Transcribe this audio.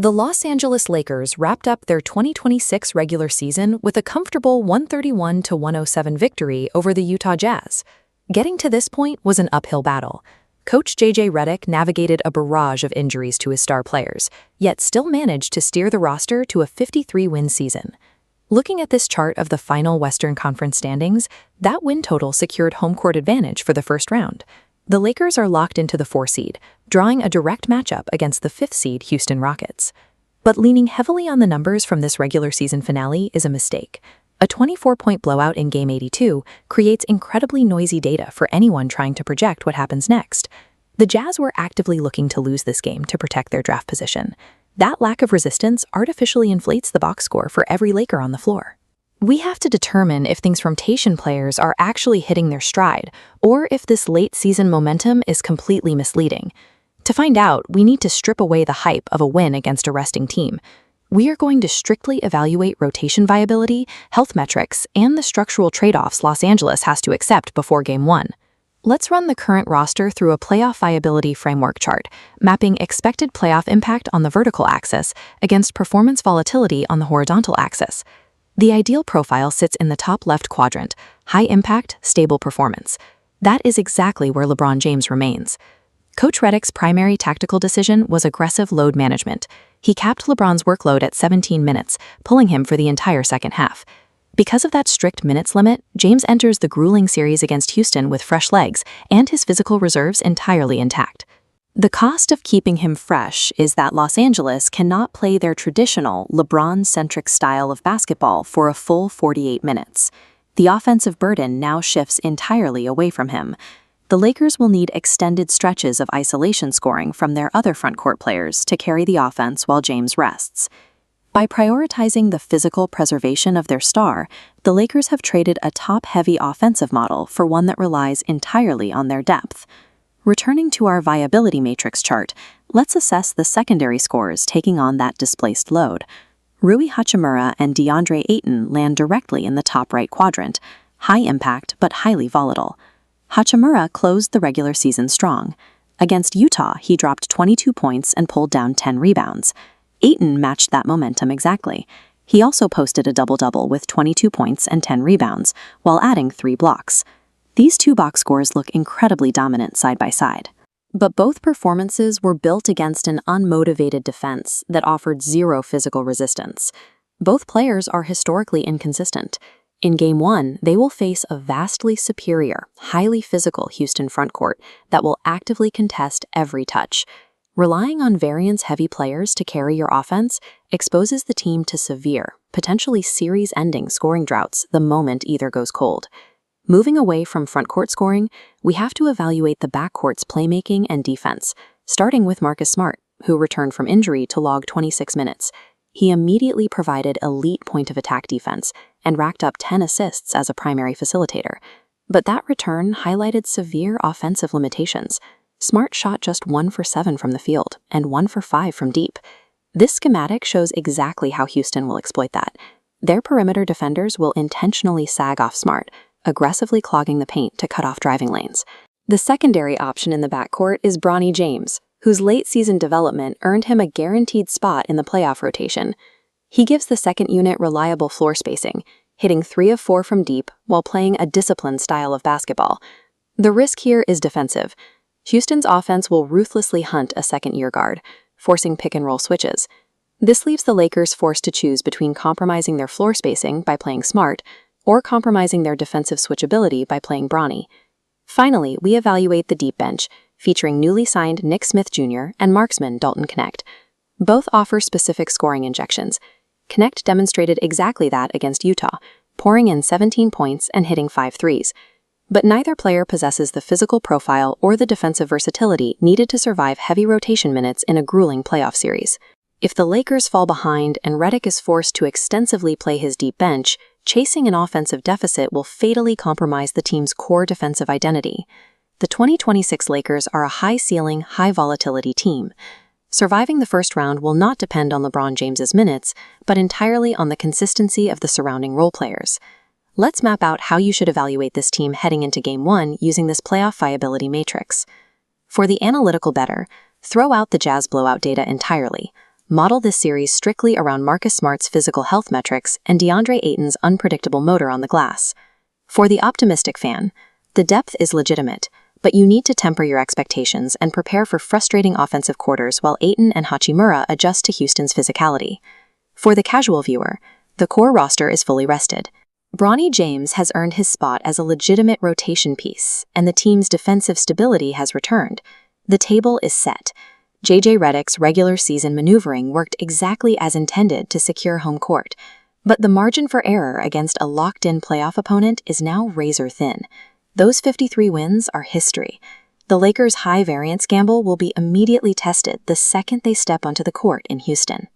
The Los Angeles Lakers wrapped up their 2026 regular season with a comfortable 131-107 victory over the Utah Jazz. Getting to this point was an uphill battle. Coach J.J. Redick navigated a barrage of injuries to his star players, yet still managed to steer the roster to a 53-win season. Looking at this chart of the final Western Conference standings, that win total secured home court advantage for the first round. The Lakers are locked into the 4 seed, drawing a direct matchup against the 5th seed Houston Rockets. But leaning heavily on the numbers from this regular season finale is a mistake. A 24-point blowout in Game 82 creates incredibly noisy data for anyone trying to project what happens next. The Jazz were actively looking to lose this game to protect their draft position. That lack of resistance artificially inflates the box score for every Laker on the floor. We have to determine if these rotation players are actually hitting their stride, or if this late-season momentum is completely misleading. To find out, we need to strip away the hype of a win against a resting team. We are going to strictly evaluate rotation viability, health metrics, and the structural trade-offs Los Angeles has to accept before Game 1. Let's run the current roster through a playoff viability framework chart, mapping expected playoff impact on the vertical axis against performance volatility on the horizontal axis. The ideal profile sits in the top left quadrant, high impact, stable performance. That is exactly where LeBron James remains. Coach Redick's primary tactical decision was aggressive load management. He capped LeBron's workload at 17 minutes, pulling him for the entire second half. Because of that strict minutes limit, James enters the grueling series against Houston with fresh legs and his physical reserves entirely intact. The cost of keeping him fresh is that Los Angeles cannot play their traditional LeBron-centric style of basketball for a full 48 minutes. The offensive burden now shifts entirely away from him. The Lakers will need extended stretches of isolation scoring from their other frontcourt players to carry the offense while James rests. By prioritizing the physical preservation of their star, the Lakers have traded a top-heavy offensive model for one that relies entirely on their depth. Returning to our viability matrix chart, let's assess the secondary scores taking on that displaced load. Rui Hachimura and DeAndre Ayton land directly in the top right quadrant, high impact but highly volatile. Hachimura closed the regular season strong. Against Utah, he dropped 22 points and pulled down 10 rebounds. Ayton matched that momentum exactly. He also posted a double-double with 22 points and 10 rebounds, while adding 3 blocks. These 2 box scores look incredibly dominant side by side. But both performances were built against an unmotivated defense that offered zero physical resistance. Both players are historically inconsistent. In Game 1, they will face a vastly superior, highly physical Houston frontcourt that will actively contest every touch. Relying on variance-heavy players to carry your offense exposes the team to severe, potentially series-ending scoring droughts the moment either goes cold. Moving away from frontcourt scoring, we have to evaluate the backcourt's playmaking and defense, starting with Marcus Smart, who returned from injury to log 26 minutes. He immediately provided elite point-of-attack defense and racked up 10 assists as a primary facilitator. But that return highlighted severe offensive limitations. Smart shot just 1 for 7 from the field and 1 for 5 from deep. This schematic shows exactly how Houston will exploit that. Their perimeter defenders will intentionally sag off Smart, aggressively clogging the paint to cut off driving lanes. The secondary option in the backcourt is Bronny James, whose late-season development earned him a guaranteed spot in the playoff rotation. He gives the second unit reliable floor spacing, hitting 3 of 4 from deep while playing a disciplined style of basketball. The risk here is defensive. Houston's offense will ruthlessly hunt a second-year guard, forcing pick-and-roll switches. This leaves the Lakers forced to choose between compromising their floor spacing by playing Smart or compromising their defensive switchability by playing Bronny. Finally, we evaluate the deep bench, featuring newly signed Nick Smith Jr. and marksman Dalton Knecht. Both offer specific scoring injections. Knecht demonstrated exactly that against Utah, pouring in 17 points and hitting 5 threes. But neither player possesses the physical profile or the defensive versatility needed to survive heavy rotation minutes in a grueling playoff series. If the Lakers fall behind and Redick is forced to extensively play his deep bench, chasing an offensive deficit will fatally compromise the team's core defensive identity. The 2026 Lakers are a high-ceiling, high-volatility team. Surviving the first round will not depend on LeBron James's minutes, but entirely on the consistency of the surrounding role players. Let's map out how you should evaluate this team heading into Game 1 using this playoff viability matrix. For the analytical better, throw out the Jazz blowout data entirely. Model this series strictly around Marcus Smart's physical health metrics and DeAndre Ayton's unpredictable motor on the glass. For the optimistic fan, the depth is legitimate, but you need to temper your expectations and prepare for frustrating offensive quarters while Ayton and Hachimura adjust to Houston's physicality. For the casual viewer, the core roster is fully rested. Bronny James has earned his spot as a legitimate rotation piece, and the team's defensive stability has returned. The table is set. JJ Redick's regular season maneuvering worked exactly as intended to secure home court, but the margin for error against a locked-in playoff opponent is now razor-thin. Those 53 wins are history. The Lakers' high-variance gamble will be immediately tested the second they step onto the court in Houston.